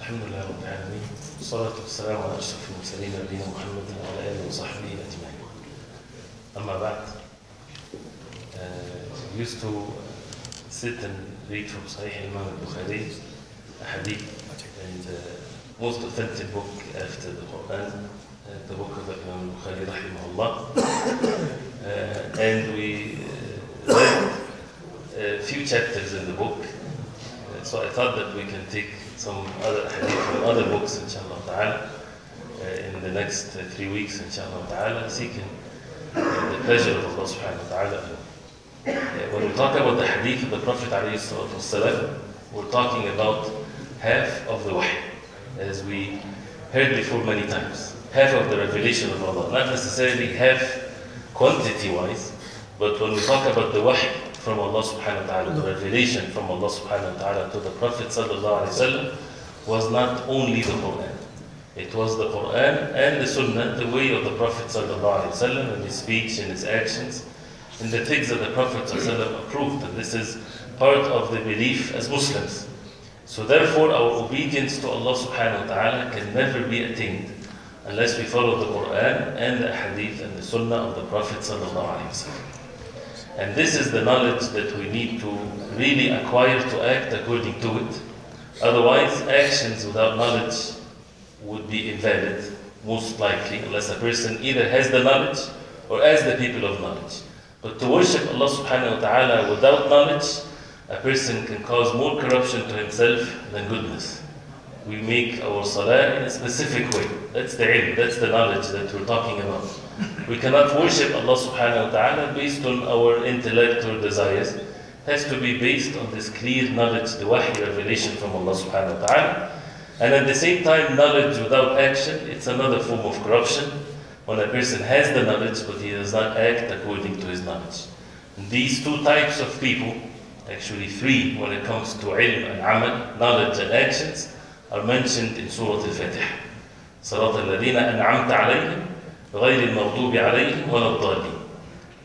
الحمد لله رب العالمين والصلاة والسلام على أشرف المرسلين نبينا محمد وعلى آله وصحبه أجمعين. أما بعد, used to sit and read from Sahih Imam al-Bukhari, a hadith, and most authentic book after the Quran, the book of Imam al-Bukhari rahimahullah. And we read a few chapters in the book, so I thought that we can take some other hadith from other books, inshallah ta'ala, in the next 3 weeks, inshallah ta'ala, seeking the pleasure of Allah subhanahu wa ta'ala. When we talk about the hadith of the Prophet alayhi salatu wasalam, we're talking about half of the wahy, as we heard before many times. Half of the revelation of Allah, not necessarily half quantity-wise, but when we talk about the wahy from Allah subhanahu wa ta'ala, the revelation from Allah subhanahu wa ta'ala to the Prophet sallallahu alayhi wa sallam was not only the Quran. It was the Quran and the Sunnah, the way of the Prophet sallallahu alayhi wa sallam, in his speech and his actions, and the things that the Prophet sallallahu alayhi wa sallam approved. And this is part of the belief as Muslims. So therefore our obedience to Allah subhanahu wa ta'ala can never be attained unless we follow the Quran and the hadith and the Sunnah of the Prophet sallallahu alayhi wa sallam. And this is the knowledge that we need to really acquire to act according to it. Otherwise, actions without knowledge would be invalid, most likely, unless a person either has the knowledge or as the people of knowledge. But to worship Allah subhanahu wa ta'ala without knowledge, a person can cause more corruption to himself than goodness. We make our salah in a specific way. That's the ilm, that's the knowledge that we're talking about. We cannot worship Allah subhanahu wa ta'ala based on our intellect or desires. It has to be based on this clear knowledge, the wahy revelation from Allah subhanahu wa ta'ala. And at the same time, knowledge without action, it's another form of corruption. When a person has the knowledge, but he does not act according to his knowledge. And these two types of people, actually three when it comes to ilm and amal, knowledge and actions, are mentioned in Surah Al-Fatiha. صراط الذين أنعمت عليهم غير المغضوب عليهم ولا الضالين.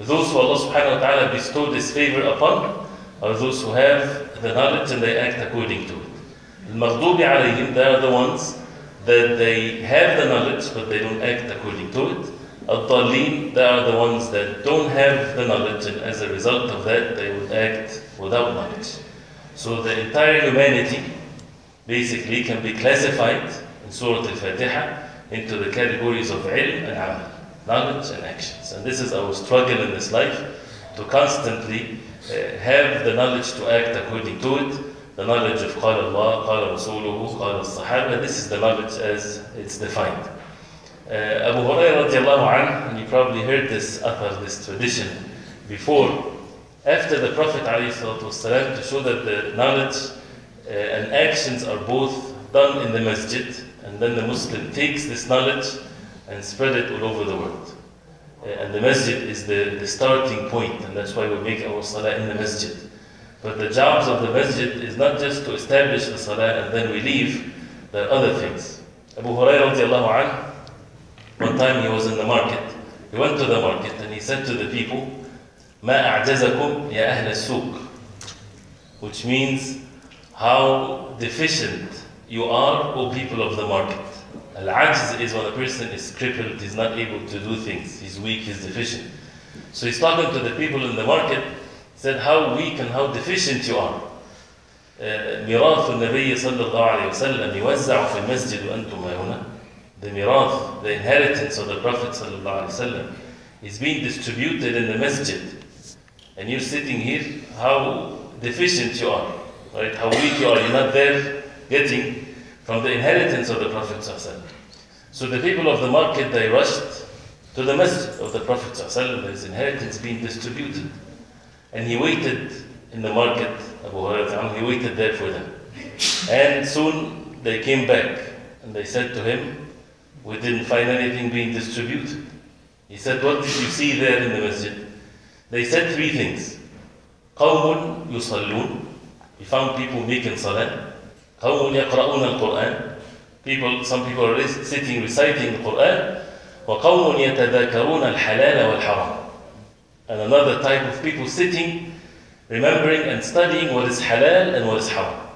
Those who Allah subhanahu wa ta'ala bestowed His favor upon are those who have the knowledge and they act according to it. المغضوب عليهم, they are the ones that they have the knowledge but they don't act according to it. الضالين, they are the ones that don't have the knowledge and as a result of that they would act without knowledge. So the entire humanity basically can be classified in Surah Al-Fatiha into the categories of ilm and amal, knowledge and actions. And this is our struggle in this life, to constantly have the knowledge to act according to it, the knowledge of قال الله, قال رسوله, قال الصحابة. This is the knowledge as it's defined. Abu Hurairah radiallahu anhu, and you probably heard this athar, this tradition before, after the Prophet ﷺ, to show that the knowledge and actions are both done in the masjid, and then the Muslim takes this knowledge and spread it all over the world. And the masjid is the starting point, and that's why we make our salah in the masjid. But the jobs of the masjid is not just to establish the salah and then we leave. There are other things. Abu Hurairah radiallahu anhu, one time he was in the market. He went to the market and he said to the people, ما أعجزكم يا أهل السوق, which means how deficient you are, O people of the market. Al-ajz is when a person is crippled, he's not able to do things, he's weak, he's deficient. So he's talking to the people in the market, he said how weak and how deficient you are. ميراث النبي صلى الله عليه وسلم يوزع في المسجد وأنتم هنا. The mirath, the inheritance of the Prophet صلى الله عليه وسلم is being distributed in the masjid. And you're sitting here, how deficient you are, right? How weak you are, you're not there getting from the inheritance of the Prophet ﷺ. So the people of the market, they rushed to the masjid of the Prophet ﷺ, his inheritance being distributed. And he waited in the market, Abu Hurairah, he waited there for them. And soon they came back and they said to him, we didn't find anything being distributed. He said, what did you see there in the masjid? They said three things. قوم يصلون, we found people making salah. قوم يقرؤون القرآن, some people are sitting reciting the Quran. وقوم يتذاكرون الحلال والحرام, and another type of people sitting remembering and studying what is halal and what is haram.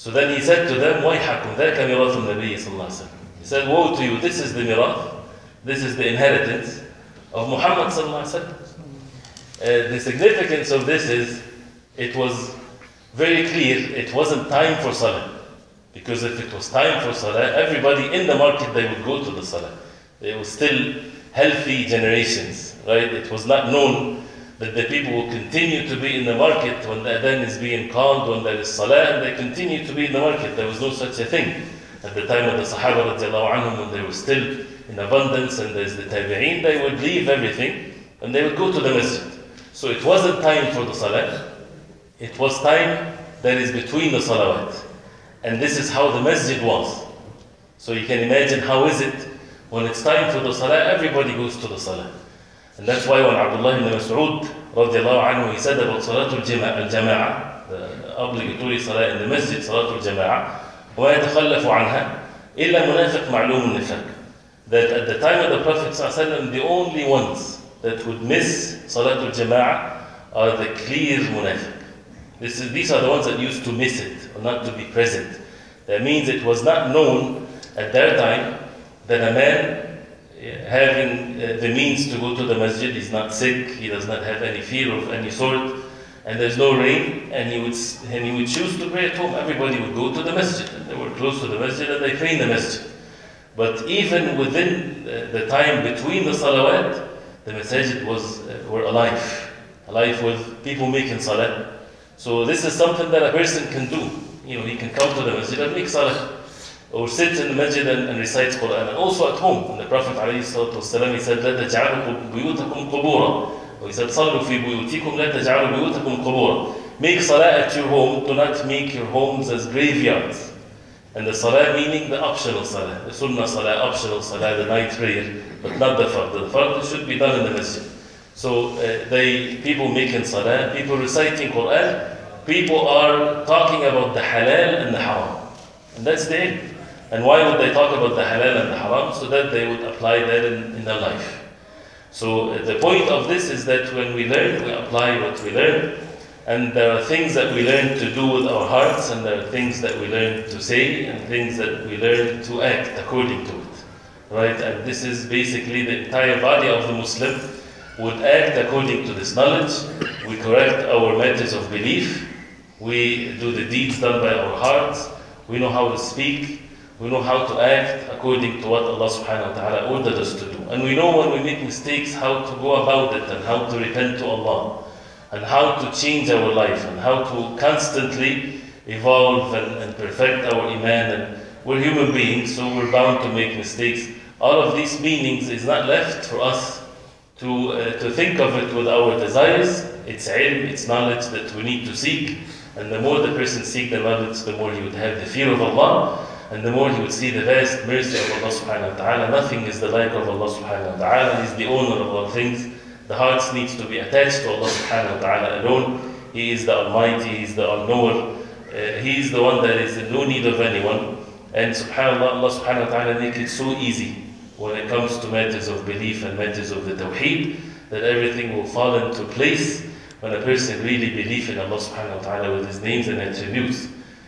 So then he said to them, وَيْحَكُمْ ذَاكَ مِرَاثُ النَّبِيِّ صلى الله عليه وسلم. He said, woe to you, this is the mirath, this is the inheritance of Muhammad sallallahu alaihi wasallam. The significance of this is, it was very clear, it wasn't time for salah. Because if it was time for salah, everybody in the market, they would go to the salah. It was still healthy generations, right? It was not known that the people will continue to be in the market when the adhan is being called, when there is salah, and they continue to be in the market. There was no such a thing. At the time of the Sahaba radiallahu anhum, when they were still in abundance, and there's the tabi'een, they would leave everything, and they would go to the masjid. So it wasn't time for the salah. It was time that is between the salawat. And this is how the masjid was. So you can imagine how is it when it's time for the salah, everybody goes to the salah. And that's why when Abdullah ibn Mas'ud radiallahu anhu, he said about Salatul Jama'ah, the obligatory salah in the masjid, Salatul Jama'ah, وَمَا يَتَخَلَّفُ عَنْهَا إِلَّا مُنَافِقْ مَعْلُومُ النِّفَاقِ. That at the time of the Prophet ﷺ, the only ones that would miss Salatul Jama'ah are the clear munafiq. These are the ones that used to miss it, or not to be present. That means it was not known at their time that a man having the means to go to the masjid, he's not sick, he does not have any fear of any sort, and there's no rain, and he would choose to pray at home. Everybody would go to the masjid, and they were close to the masjid, and they pray in the masjid. But even within the time between the salawat, the masajid were alive with people making salah. So this is something that a person can do. He can come to the masjid and make salah, or sit in the masjid and recite Quran. And also at home, when the Prophet ﷺ, he said, لا تجعلوا بيوتكم قبورا. Or he said, صلوا في بيوتكم لا تجعلوا بيوتكم قبورا. Make salah at your home, do not make your homes as graveyards. And the salah meaning the optional salah, the sunnah salah, optional salah, the night prayer, but not the fard. The fard should be done in the masjid. So people making salah, people reciting Quran, people are talking about the halal and the haram. And that's the aim. And why would they talk about the halal and the haram? So that they would apply that in their life. So the point of this is that when we learn, we apply what we learn. And there are things that we learn to do with our hearts, and there are things that we learn to say, and things that we learn to act according to it. Right? And this is basically the entire body of the Muslim would act according to this knowledge. We correct our matters of belief. We do the deeds done by our hearts. We know how to speak. We know how to act according to what Allah subhanahu wa ta'ala ordered us to do. And we know when we make mistakes how to go about it, and how to repent to Allah, and how to change our life, and how to constantly evolve and perfect our iman. And we're human beings, so we're bound to make mistakes. All of these meanings is not left for us to think of it with our desires. It's ilm, it's knowledge that we need to seek. And the more the person seeks the knowledge, the more he would have the fear of Allah, and the more he would see the vast mercy of Allah subhanahu wa ta'ala. Nothing is the like of Allah subhanahu wa ta'ala. He's the owner of all things. The heart needs to be attached to Allah subhanahu wa ta'ala alone. He is the Almighty, He is the All-Knower. He is the one that is in no need of anyone. And subhanAllah, Allah subhanahu wa ta'ala make it so easy when it comes to matters of belief and matters of the Tawheed, that everything will fall into place when a person really believes in Allah subhanahu wa ta'ala with His names and attributes.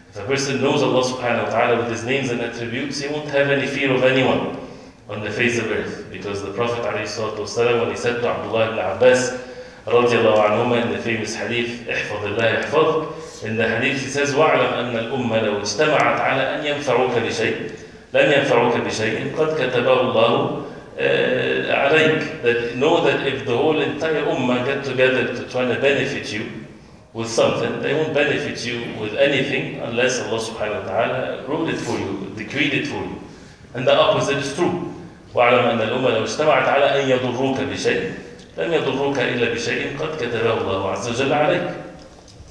If a person knows Allah subhanahu wa ta'ala with His names and attributes, he won't have any fear of anyone on the face of earth. Because the Prophet ﷺ, when he said to Abdullah ibn Abbas radiallahu anhuma in the famous hadith, احفظ الله يحفظك, in the hadith he says, وَاعْلَمْ أَنَّ الْأُمَّةَ لَوْ اجْتَمَعَتْ عَلَى أَنْ يَنْفَعُوكَ بِشَيْءٍ لَنْ يَنْفَعُوكَ بِشَيْءٍ قَدْ كَتَبَهُ اللَّهُ عليك. That know that if the whole entire ummah get together to try to benefit you with something, they won't benefit you with anything unless Allah subhanahu wa ta'ala ruled it for you, decreed it for you. And the opposite is true. وَاعْلَمْ أَنَّ الْأُمَّةَ لَوْ اجْتَمَعَتْ عَلَى أَنْ يَضُرُّوكَ بِشَيْءٍ لَمْ يَضُرُّوكَ إِلَّا بِشَيْءٍ قَدْ كَتَبَهُ اللَّهُ عَزَّ وَجَلَّ عَلَيْكَ.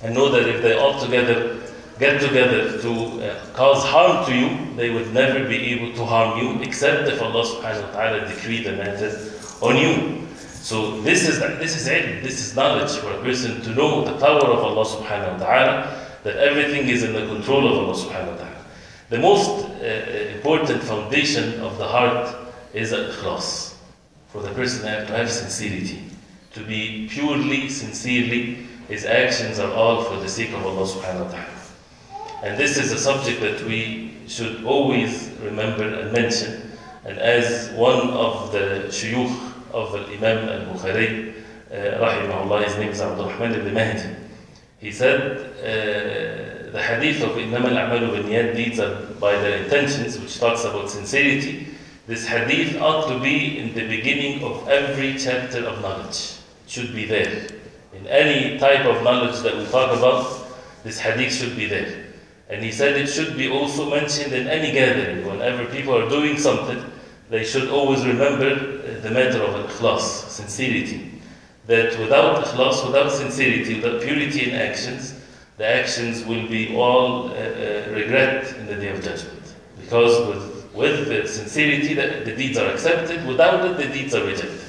And know that if they all together get together to cause harm to you, they would never be able to harm you except if Allah subhanahu wa ta'ala decreed the matter on you. So this is ilm, this is knowledge for a person to know the power of Allah subhanahu wa ta'ala, that everything is in the control of Allah subhanahu wa ta'ala. The most important foundation of the heart is al-ikhlas. For the person to have sincerity, to be purely, sincerely, his actions are all for the sake of Allah subhanahu wa ta'ala. And this is a subject that we should always remember and mention. And as one of the shuyukh of Imam al-Bukhari, rahimahullah, his name is Abdurrahman ibn Mahdi, he said, the hadith of إِنَّمَا الْأَعْمَالُ بِالنِّيَّاتِ, deeds are by their intentions, which talks about sincerity. This hadith ought to be in the beginning of every chapter of knowledge. It should be there. In any type of knowledge that we talk about, this hadith should be there. And he said it should be also mentioned in any gathering. Whenever people are doing something, they should always remember the matter of ikhlas, sincerity. That without ikhlas, without sincerity, without purity in actions, the actions will be all regret in the Day of Judgment. Because with the sincerity, the deeds are accepted. Without it, the deeds are rejected.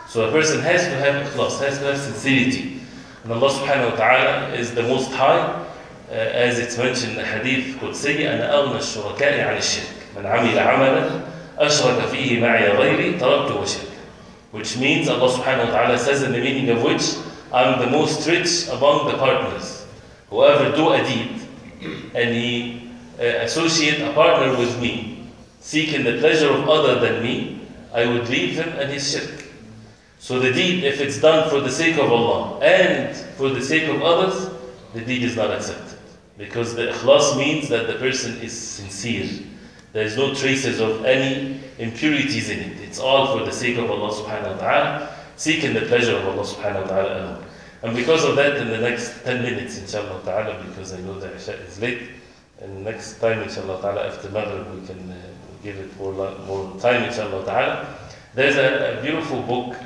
So a person has to have ikhlas, has to have sincerity. And Allah subhanahu wa ta'ala is the most high, as it's mentioned in the hadith Qudsi, أَنَا أَغْنَى الشُّرَكَاءِ عَنِ الشِّرْكِ مَنْ عَمِلَ عَمَلًا أَشْرَكَ فِيهِ مَعِيَ غَيْرِي تَرَكْتُهُ وَشِرْكَ. Which means, Allah subhanahu wa ta'ala says in the meaning of which, I'm the most rich among the partners. Whoever do a deed, and he associate a partner with me, seeking the pleasure of other than me, I would leave him and his shirk. So the deed, if it's done for the sake of Allah and for the sake of others, the deed is not accepted. Because the ikhlas means that the person is sincere. There is no traces of any impurities in it. It's all for the sake of Allah subhanahu wa ta'ala, seeking the pleasure of Allah subhanahu wa ta'ala alone. And because of that, in the next 10 minutes, inshallah ta'ala, because I know the Isha is late, and next time, inshallah ta'ala, after Maghrib, we can give it more time, inshallah ta'ala. There's a beautiful book,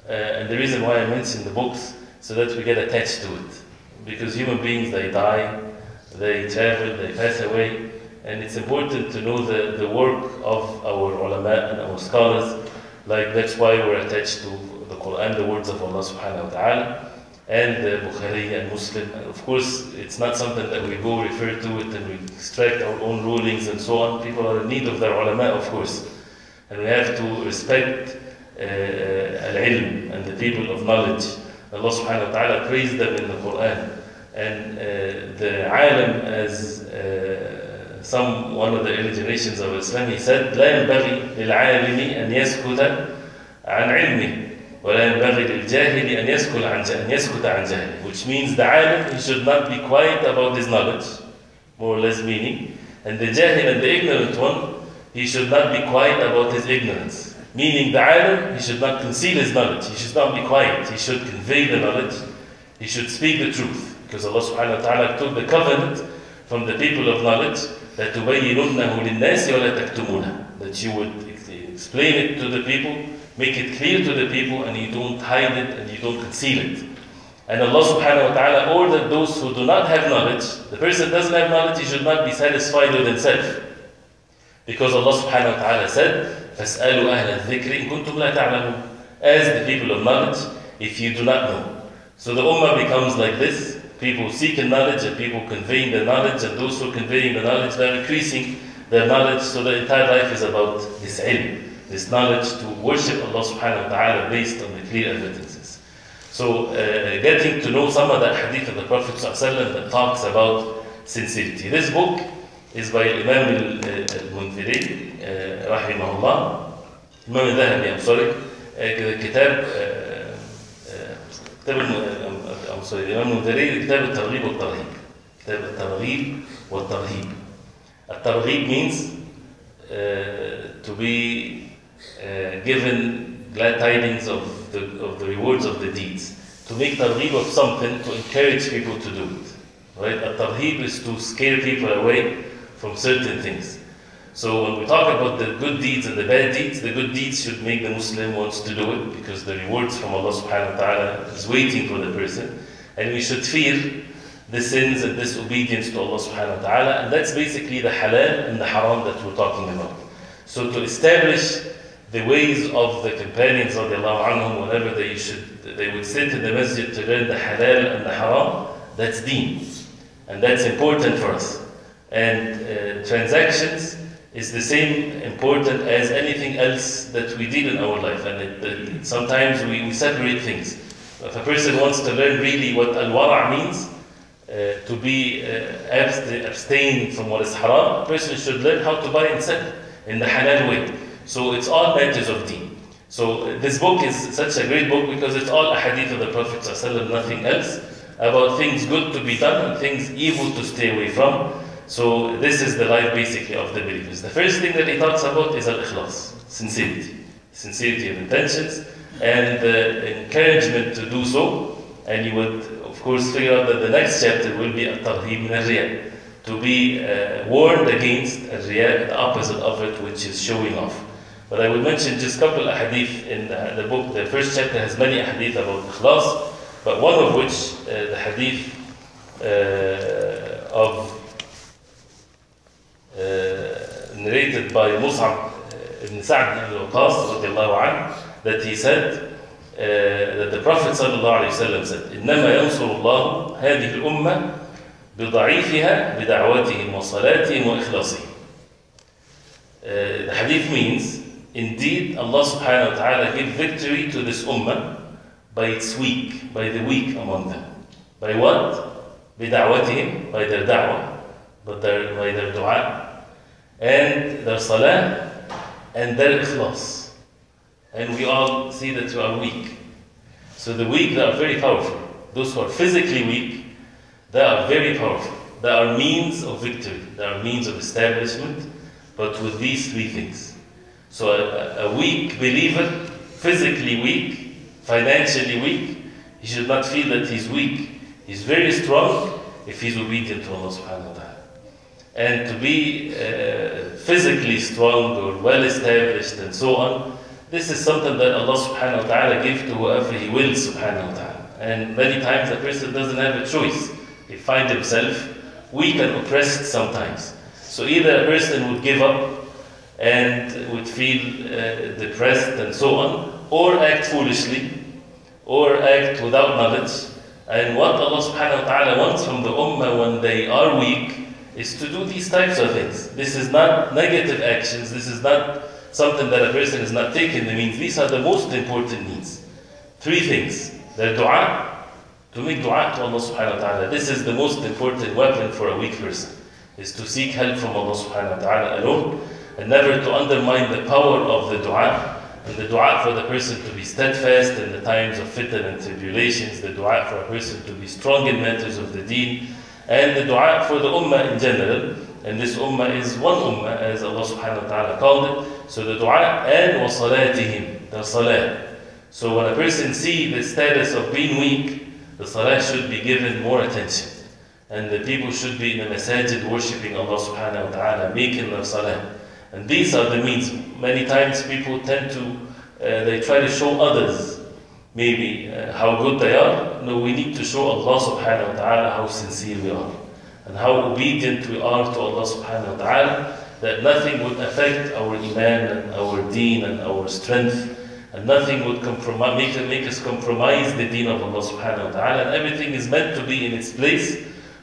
and the reason why I mention the books, so that we get attached to it. Because human beings, they die, they travel, they pass away, and it's important to know the work of our ulama and our scholars. Like, that's why we're attached to the Quran, the words of Allah subhanahu wa ta'ala, and the Bukhari and Muslim. And of course, it's not something that we go refer to it and we extract our own rulings and so on. People are in need of their ulama, of course. And we have to respect al-ilm and the people of knowledge. Allah subhanahu wa ta'ala praised them in the Quran. And the alim, as one of the early generations of Islam, he said, لا ينبغي للعالم أن يسكت عن علمه ولا ينبغي للجاهل أن يسكت عن جهله. Which means the alim, he should not be quiet about his knowledge, more or less meaning. And the jahil and the ignorant one, he should not be quiet about his ignorance. Meaning the alim, he should not conceal his knowledge. He should not be quiet. He should convey the knowledge. He should speak the truth. Because Allah subhanahu wa ta'ala took the covenant from the people of knowledge that تُبَيِّنُنَّهُ لِلنَّاسِ وَلَا تَكْتُمُونَهُ, that you would explain it to the people, make it clear to the people, and you don't hide it and you don't conceal it. And Allah subhanahu wa ta'ala ordered those who do not have knowledge, the person doesn't have knowledge, he should not be satisfied with himself. Because Allah subhanahu wa ta'ala said, فَاسْأَلُوا أَهْلَ الذِّكْرِ إِن كُنتُمْ لَا تَعْلَمُونَ, as the people of knowledge, if you do not know. So the ummah becomes like this. People seeking knowledge and people conveying the knowledge, and those who are conveying the knowledge, they're increasing their knowledge. So the entire life is about this ilm, this knowledge to worship Allah subhanahu wa ta'ala based on the clear evidences. So getting to know some of the hadith of the Prophet ﷺ that talks about sincerity. This book is by Imam al-Munziri, rahimahullah, Imam al-Dhahabi, I'm sorry, الإمام المنذري كتاب الترغيب والترهيب. كتاب الترغيب والترهيب. الترغيب means to be given glad tidings of the rewards of the deeds. To make targhib of something, to encourage people to do it. Right? At-tarhib is to scare people away from certain things. So when we talk about the good deeds and the bad deeds, the good deeds should make the Muslim wants to do it because the rewards from Allah subhanahu wa ta'ala is waiting for the person. And we should fear the sins and disobedience to Allah subhanahu wa ta'ala. And that's basically the halal and the haram that we're talking about. So to establish the ways of the companions of Allah anhum, whenever they would sit in the masjid to learn the halal and the haram, that's deen. And that's important for us. And transactions is the same important as anything else that we did in our life. And sometimes we separate things. If a person wants to learn really what al-wara' means, to be abstain from what is haram, a person should learn how to buy and sell in the halal way. So it's all matters of deen. So this book is such a great book because it's all a hadith of the Prophet ﷺ, nothing else, about things good to be done and things evil to stay away from. So this is the life basically of the believers. The first thing that he talks about is al-ikhlas, sincerity of intentions, and the encouragement to do so. And you would of course figure out that the next chapter will be at-tarhib min al-riya, to be warned against al-riya, the opposite of it, which is showing off. But I will mention just a couple of hadith in the book. The first chapter has many hadith about ikhlas, but one of which, the hadith narrated by Mus'ab ibn Sa'd ibn Waqas radiallahu anhu, that he said that the Prophet sallallahu alayhi wa sallam said, إِنَّمَا يَنْصُرُ اللَّهُ هَذِهِ الْأُمَّةِ بِضَعِيفِهَا بِدَعْوَتِهِمْ وَصَلَاتِهِمْ وَإِخْلَاصِهِمْ. The hadith means, indeed, Allah subhanahu wa ta'ala give victory to this ummah by its weak, by the weak among them. By what? بِدَعْوَتِهِمْ, by their da'wah, by their dua, and their salah, and their ikhlas. And we all see that we are weak. So the weak, they are very powerful. Those who are physically weak, they are very powerful. They are means of victory. They are means of establishment, but with these three things. So a weak believer, physically weak, financially weak, he should not feel that he's weak. He's very strong if he's obedient to Allah subhanahu wa ta'ala. And to be physically strong or well established and so on, this is something that Allah subhanahu wa ta'ala gives to whoever He wills subhanahu wa ta'ala. And many times a person doesn't have a choice. He finds himself weak and oppressed sometimes. So either a person would give up and would feel depressed and so on, or act foolishly, or act without knowledge. And what Allah subhanahu wa ta'ala wants from the ummah when they are weak is to do these types of things. This is not negative actions. This is not something that a person is not taking. It means these are the most important needs. Three things. Their dua, to make dua to Allah subhanahu wa ta'ala. This is the most important weapon for a weak person, is to seek help from Allah subhanahu wa ta'ala alone, and never to undermine the power of the dua. And the dua for the person to be steadfast in the times of fitan and tribulations, the dua for a person to be strong in matters of the deen, and the dua for the ummah in general. And this ummah is one ummah, as Allah subhanahu wa ta'ala called it. So the dua and wasalatihim, the salah. So when a person sees the status of being weak, the salah should be given more attention. And the people should be in the masajid worshipping Allah subhanahu wa ta'ala, making their salah. And these are the means. Many times people tend to, they try to show others maybe how good they are. No, we need to show Allah subhanahu wa ta'ala how sincere we are, and how obedient we are to Allah subhanahu wa ta'ala, that nothing would affect our iman and our deen and our strength, and nothing would make us compromise the deen of Allah subhanahu wa ta'ala, and everything is meant to be in its place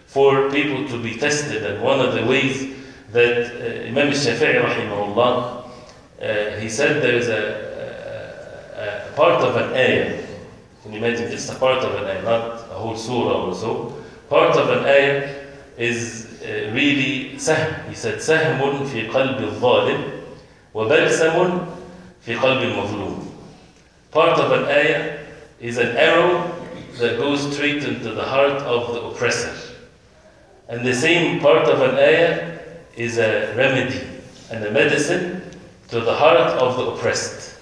for people to be tested. And one of the ways that Imam Shafi'i rahimahullah, he said there is a part of an ayah. Can you imagine, just a part of an ayah, not a whole surah or so. Part of an ayah is really sahm. He said, سهم في قلب الظالم وبلسم في قلب المظلوم. Part of an ayah is an arrow that goes straight into the heart of the oppressor. And the same part of an ayah is a remedy and a medicine to the heart of the oppressed.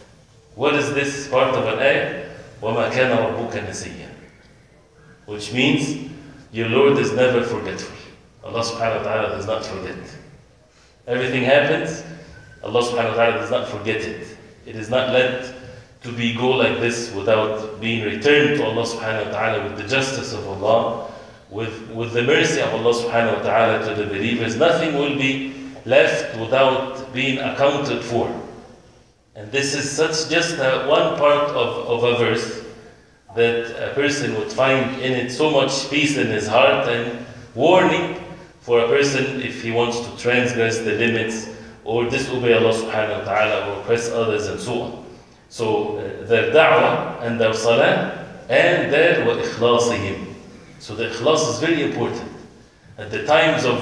What is this part of an ayah? وَمَا كَانَ رَبُّكَ نَسِيًّا. Which means, your Lord is never forgetful. Allah subhanahu wa ta'ala does not forget. Everything happens, Allah subhanahu wa ta'ala does not forget it. It is not let to be go like this without being returned to Allah subhanahu wa ta'ala with the justice of Allah, with the mercy of Allah subhanahu wa ta'ala to the believers. Nothing will be left without being accounted for. And this is such just one part of a verse that a person would find in it so much peace in his heart and warning for a person if he wants to transgress the limits or disobey Allah subhanahu wa ta'ala or oppress others and so on. So their da'wah and their salah and their wa-ikhlasihim. So the ikhlas is very important. At the times of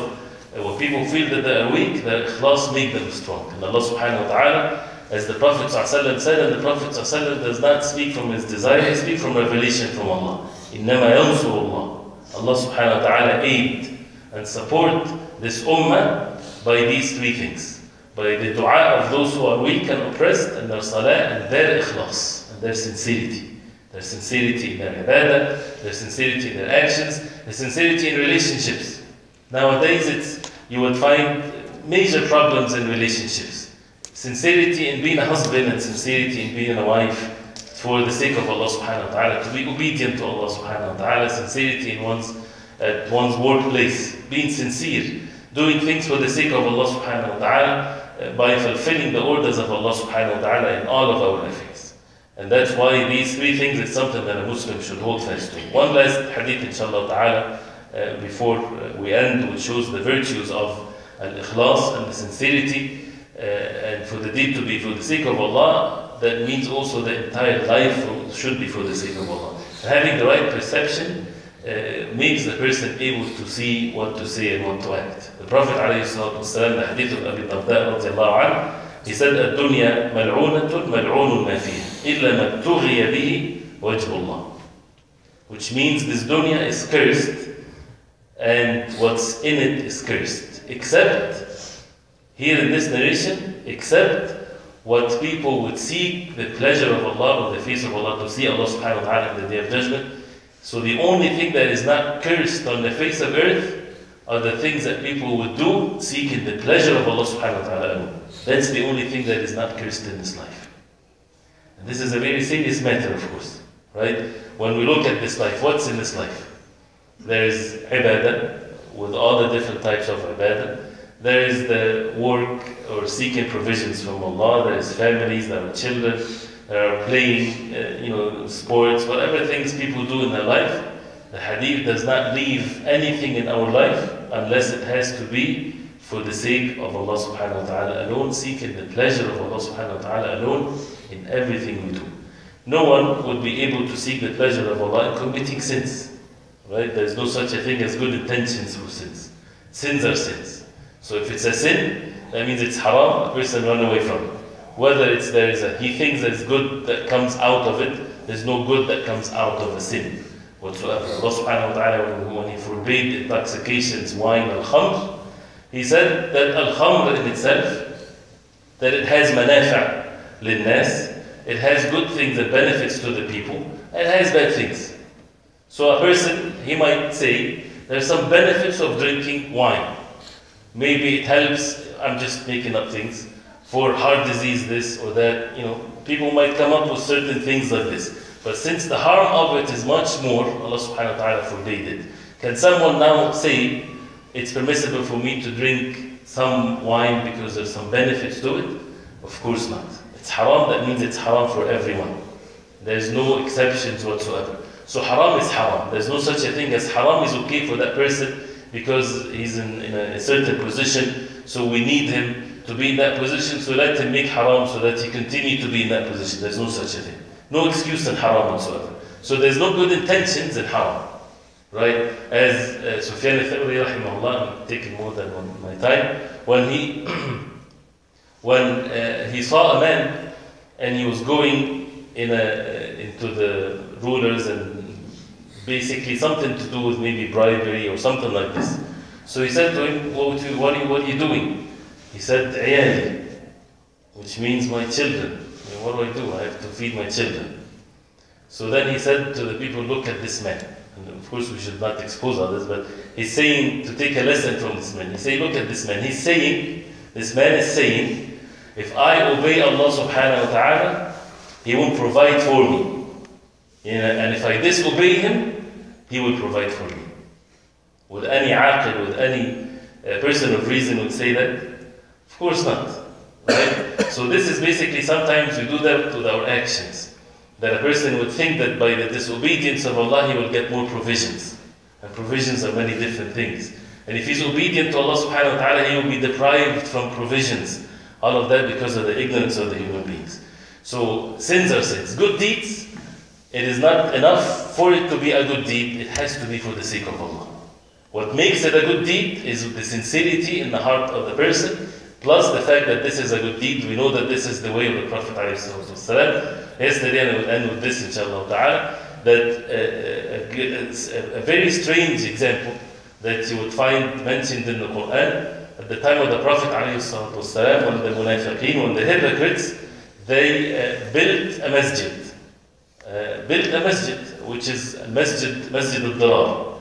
when people feel that they are weak, the ikhlas make them strong. And Allah subhanahu wa ta'ala, as the Prophet ﷺ said, and the Prophet ﷺ does not speak from his desire, he speaks from revelation from Allah. إِنَّمَا يَنْصُرُ اللَّهُ. Allah subhanahu wa ta'ala aid and support this ummah by these three things. By the dua of those who are weak and oppressed, and their salah, and their ikhlas, and their sincerity. Their sincerity in their ibadah, their sincerity in their actions, their sincerity in relationships. Nowadays, you would find major problems in relationships. Sincerity in being a husband and sincerity in being a wife for the sake of Allah subhanahu wa ta'ala, to be obedient to Allah subhanahu wa ta'ala, sincerity in one's workplace, being sincere, doing things for the sake of Allah subhanahu wa ta'ala, by fulfilling the orders of Allah subhanahu wa ta'ala in all of our affairs. And that's why these three things is something that a Muslim should hold fast to. One last hadith inshallah ta'ala before we end, which shows the virtues of al-ikhlas and the sincerity, and for the deed to be for the sake of Allah, that means also the entire life should be for the sake of Allah. And having the right perception makes the person able to see what to say and what to act. The Prophet ﷺ, the hadith of Abi Darda radiallahu anhu, he said, الدنيا ملعونة ملعون ما فيها إلا ما ابتغي به وجه الله. Which means this dunya is cursed and what's in it is cursed. Except, here in this narration, except what people would seek the pleasure of Allah or the face of Allah, to see Allah subhanahu wa ta'ala in the day of judgment. So the only thing that is not cursed on the face of earth are the things that people would do seeking the pleasure of Allah subhanahu wa ta'ala alone. That's the only thing that is not cursed in this life. And this is a very serious matter, of course, right? When we look at this life, what's in this life? There is ibadah, with all the different types of ibadah. There is the work or seeking provisions from Allah. There is families, there are children, there are playing, sports, whatever things people do in their life. The hadith does not leave anything in our life unless it has to be for the sake of Allah subhanahu wa ta'ala alone, seeking the pleasure of Allah subhanahu wa ta'ala alone in everything we do. No one would be able to seek the pleasure of Allah in committing sins. Right? There is no such a thing as good intentions for sins. Sins are sins. So if it's a sin, that means it's haram, a person run away from it. Whether he thinks there's good that comes out of it, there's no good that comes out of a sin whatsoever. Allah subhanahu wa ta'ala, when He forbade intoxications, wine, al-khamr, He said that al-khamr in itself, that it has manafa' lil-nas, it has good things and benefits to the people, and it has bad things. So a person, he might say, there's some benefits of drinking wine. Maybe it helps, I'm just making up things, for heart disease, this or that, people might come up with certain things like this. But since the harm of it is much more, Allah subhanahu wa ta'ala forbade it. Can someone now say, it's permissible for me to drink some wine because there's some benefits to it? Of course not. It's haram, that means it's haram for everyone. There's no exceptions whatsoever. So haram is haram. There's no such a thing as haram is okay for that person because he's in a certain position, so we need him to be in that position, so let him make haram so that he continue to be in that position. There's no such a thing. No excuse in haram whatsoever. So there's no good intentions in haram. Right? As Sufyan al-Thawri rahimahullah, I'm taking more than my time, when he saw a man and he was going into the rulers and basically something to do with maybe bribery or something like this. So he said to him, what are you doing? He said, عيالي, which means my children. What do? I have to feed my children. So then he said to the people, look at this man. And of course we should not expose others, but he's saying to take a lesson from this man. He said, look at this man. This man is saying, if I obey Allah subhanahu wa ta'ala, He won't provide for me. And if I disobey Him, He will provide for me. Would any aqil, would any person of reason would say that? Of course not. Right? So this is basically, sometimes we do that with our actions. That a person would think that by the disobedience of Allah, he will get more provisions. And provisions are many different things. And if he's obedient to Allah subhanahu wa ta'ala, he will be deprived from provisions. All of that because of the ignorance of the human beings. So sins are sins. Good deeds, it is not enough for it to be a good deed, it has to be for the sake of Allah. What makes it a good deed is the sincerity in the heart of the person, plus the fact that this is a good deed. We know that this is the way of the Prophet ﷺ. Yesterday, and I will end with this inshallah ta'ala, that a very strange example that you would find mentioned in the Quran. At the time of the Prophet ﷺ, when the munafiqeen, when the hypocrites, they built a masjid. Which is Masjid al-Dirar.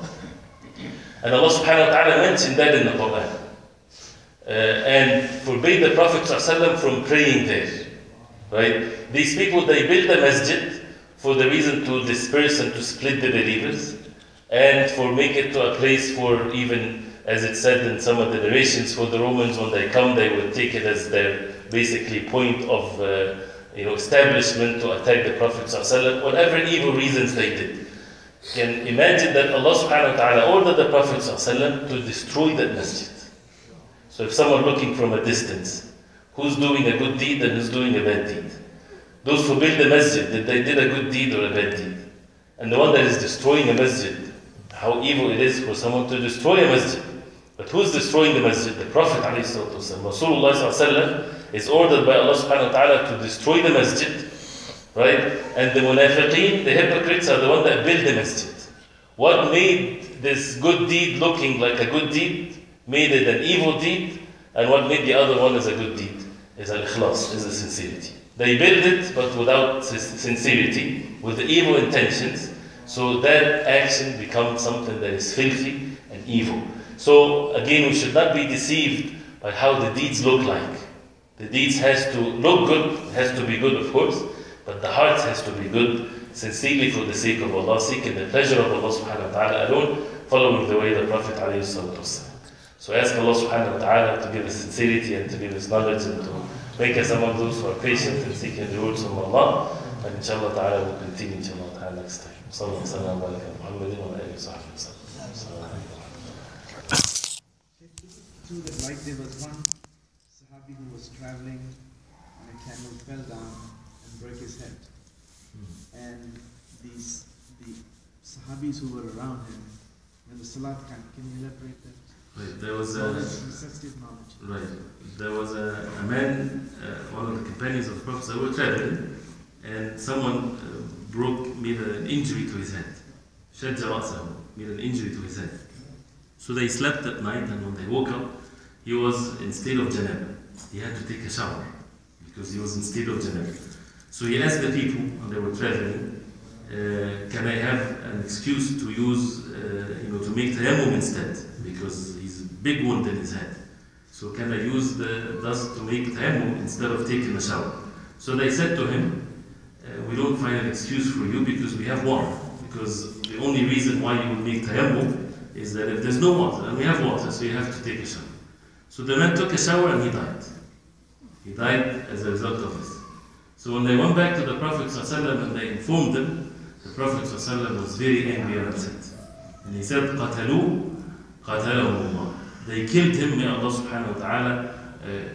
And Allah subhanahu wa ta'ala mentioned that in the Quran. And forbade the Prophet ﷺ from praying there. Right? These people, they built a masjid for the reason to disperse and to split the believers, and for make it to a place for, even as it said in some of the narrations, for the Romans when they come, they would take it as their basically point of establishment to attack the Prophet ﷺ, whatever evil reasons they did. You can imagine that Allah subhanahu wa ta'ala ordered the Prophet ﷺ to destroy that masjid. So if someone looking from a distance, who's doing a good deed and who's doing a bad deed? Those who build the masjid, did they did a good deed or a bad deed? And the one that is destroying a masjid, how evil it is for someone to destroy a masjid. But who's destroying the masjid? The Prophet ﷺ. Rasulullah ﷺ is ordered by Allah subhanahu wa ta'ala to destroy the masjid. Right? And the munafiqeen, the hypocrites, are the ones that build the masjid. What made this good deed looking like a good deed, made it an evil deed, and what made the other one as a good deed is al-ikhlas, is the sincerity. They build it, but without sincerity, with the evil intentions, so that action becomes something that is filthy and evil. So again, we should not be deceived by how the deeds look like. The deeds has to look good, has to be good of course, but the heart has to be good, sincerely for the sake of Allah, seeking the pleasure of Allah subhanahu wa ta'ala alone, following the way of the Prophet alayhi salatu wasalam. So I ask Allah subhanahu wa ta'ala to give us sincerity and to give us knowledge and to make us among those who are patient and seeking the rewards from Allah. And inshallah ta'ala we'll continue inshallah ta'ala next time. Sallallahu alayhi wa sallam wa Muhammadin wa alihi wa sahbihi. Like there was one Sahabi who was traveling and a camel fell down and broke his head. And the Sahabis who were around him, when the Salat can you elaborate that? Right, there was a man, one of the companions of the Prophet, they were traveling, and someone made an injury to his head. Shajja ra'sahu, made an injury to his head. So they slept at night, and when they woke up, he was in state of janaba. He had to take a shower because he was in state of janaba. So he asked the people, when they were traveling, can I have an excuse to use, to make tayammum instead, because he's a big wound in his head. So can I use the dust to make tayammum instead of taking a shower? So they said to him, we don't find an excuse for you because we have water. Because the only reason why you would make tayammum is that if there's no water, and we have water, so you have to take a shower. So the man took a shower and he died. He died as a result of this. So when they went back to the Prophet ﷺ and they informed him, the Prophet ﷺ was very angry and upset. And he said, قَتَلُوا قَتَلَهُمُ اللَّهُ. They killed him, may Allah subhanahu wa ta'ala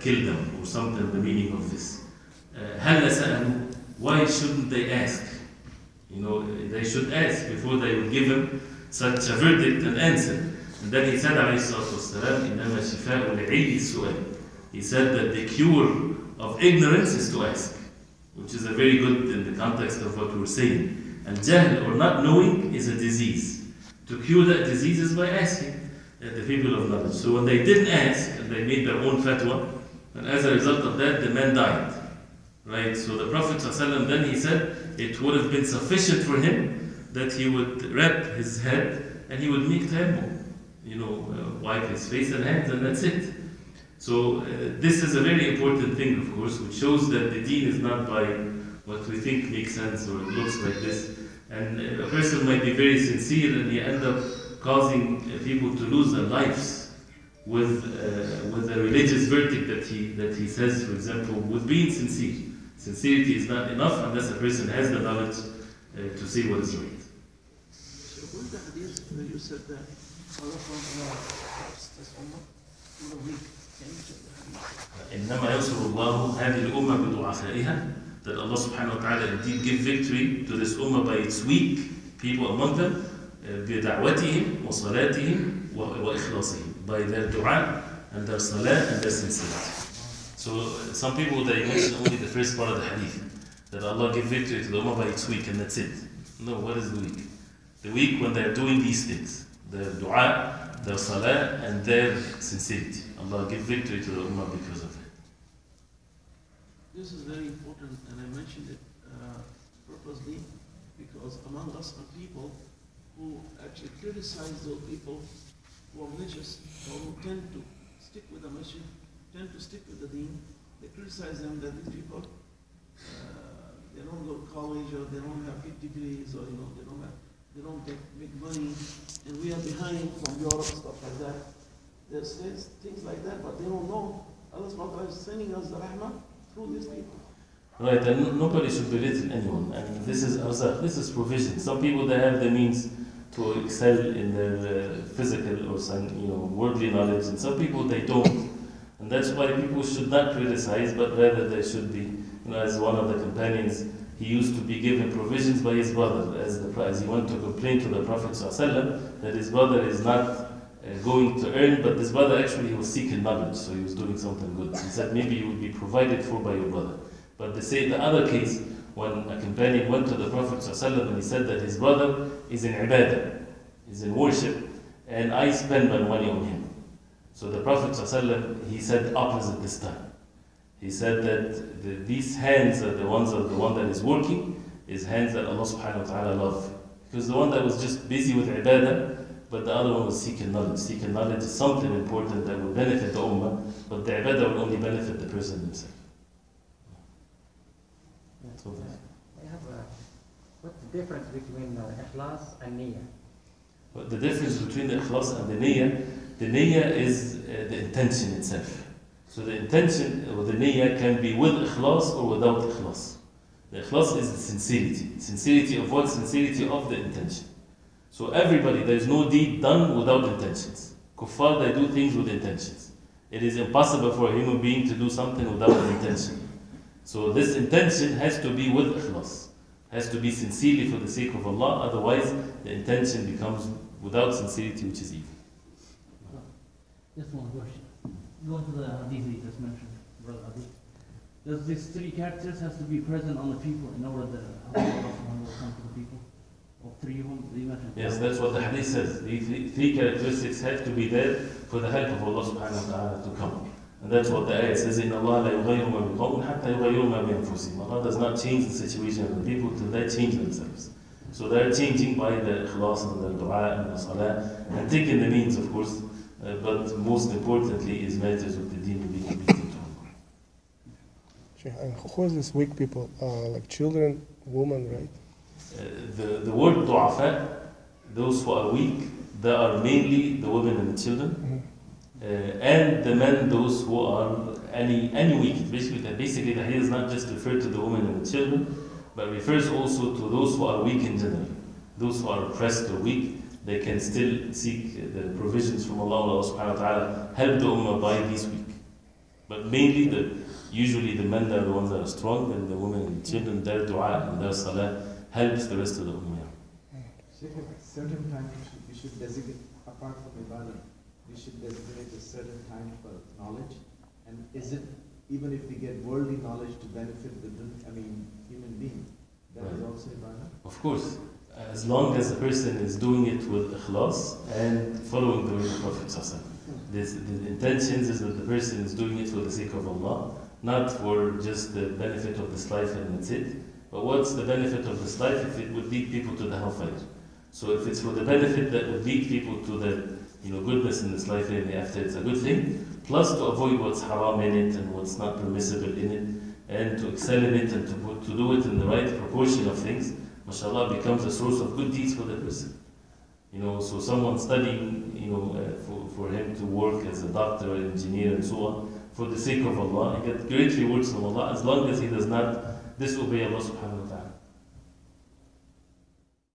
kill them, or something, the meaning of this. هَلَّ سَأَلُوا. Why shouldn't they ask? They should ask before they would give him such a verdict and answer. And then he said, إِنَّمَا شِفَاءُ الْعِيِّ السُّؤَالِ. He said that the cure of ignorance is to ask, which is a very good in the context of what we're saying. And jahl, or not knowing, is a disease. To cure that disease is by asking the people of knowledge. So when they didn't ask, and they made their own fatwa, and as a result of that, the man died. Right? So the Prophet ﷺ, then he said, it would have been sufficient for him that he would wrap his head and he would make tayammum. Wipe his face and hands, and that's it. So this is a very important thing, of course, which shows that the deen is not by what we think makes sense or it looks like this. And a person might be very sincere and he end up causing people to lose their lives with a religious verdict that he says, for example, with being sincere. Sincerity is not enough unless a person has the knowledge to say what is right. So what the hadith where you said that Allah from the weak? إنما ينصر الله هذه الأمة بضعفائها that Allah subhanahu wa ta'ala indeed give victory to this ummah by its weak people among them, بِدَعْوَتِهِمْ وَصَلَاتِهِمْ وَإِخْلَاصِهِمْ, by their dua and their salah and their sincerity. So some people, they mention only the first part of the hadith, that Allah give victory to the ummah by its weak, and that's it. No, what is the weak? The weak when they're doing these things, their dua, their salah, and their sincerity. Allah give victory to the ummah because of it. This is very important, and I mentioned it purposely because among us are people who actually criticize those people who are malicious or who tend to stick with the mission, tend to stick with the deen. They criticize them that these people, they don't go to college, or they don't have 50 degrees, or they don't get big money, and we are behind from Europe, stuff like that. There's things like that, but they don't know. Allah subhanahu wa ta'ala is sending us the rahmah through these people. Right, and nobody should belittle anyone. I mean, this is arzaq, this is provision. Some people, they have the means to excel in their physical or some, worldly knowledge, and some people they don't. And that's why people should not criticize, but rather they should be, as one of the companions, he used to be given provisions by his brother as he went to complain to the Prophet ﷺ that his brother is not going to earn, but this brother actually he was seeking knowledge, so he was doing something good. He said maybe you would be provided for by your brother. But they say the other case, when a companion went to the Prophet ﷺ and he said that his brother is in ibadah, is in worship, and I spend my money on him. So the Prophet ﷺ, he said opposite this time. He said that these hands are the one that is working, is hands that Allah subhanahu wa ta'ala love. Because the one that was just busy with ibadah, but the other one was seeking knowledge. Seeking knowledge is something important that will benefit the ummah, but the ibadah will only benefit the person himself. What's the difference between ikhlas and niyyah? But the difference between the ikhlas and the niyyah is the intention itself. So the intention or the niyyah can be with ikhlas or without ikhlas. The ikhlas is the sincerity. Sincerity of what? Sincerity of the intention. So everybody, there is no deed done without intentions. Kuffar, they do things with intentions. It is impossible for a human being to do something without an intention. So this intention has to be with ikhlas. Has to be sincerely for the sake of Allah, otherwise the intention becomes without sincerity, which is evil. Just one question. Going to the hadith you just mentioned, Brother Adi. Does these three characters have to be present on the people in order that Allah will come to the people? Or three of them you mentioned? Yes, that's what the hadith says. The three characteristics have to be there for the help of Allah subhanahu wa ta'ala to come. And that's what the ayah says, إِنَّ اللَّهَ لَا يُغَيِّرُ مَا بِقَوْمٍ حَتَّى يُغَيِّرُوا مَا بِأَنفُسِهِمْ. Allah does not change the situation of the people till they change themselves. So they're changing by the ikhlas and the dua and the salah, and taking the means, of course, but most importantly is matters of the deen being obedient to Allah. Shaykh, and who is this weak people? Like children, women, right? The word du'afa, those who are weak, they are mainly the women and the children. And the men, those who are any weak. Basically the hadith is not just referred to the women and the children, but refers also to those who are weak in general. Those who are oppressed or weak, they can still seek the provisions from Allah. Allah subhanahu wa ta'ala help the ummah by these weak. But mainly, usually the men are the ones that are strong, and the women and the children, their dua and their salah helps the rest of the ummah. Shaykh, at certain times we should designate, apart from ibadah, we should designate a certain time for knowledge. And is it, even if we get worldly knowledge to benefit the human being, that is also ibadah? Of course, as long as the person is doing it with ikhlas and following the way of the Prophet ﷺ. The intentions is that the person is doing it for the sake of Allah, not for just the benefit of this life and that's it. But what's the benefit of this life if it would lead people to the hellfire? So if it's for the benefit that would lead people to the goodness in this life and the after, it's a good thing. Plus to avoid what's haram in it and what's not permissible in it, and to excel in it and to do it in the right proportion of things, mashallah, becomes a source of good deeds for the person. So someone studying, for him to work as a doctor or engineer and so on, for the sake of Allah, he gets great rewards from Allah as long as he does not disobey Allah subhanahu wa ta'ala.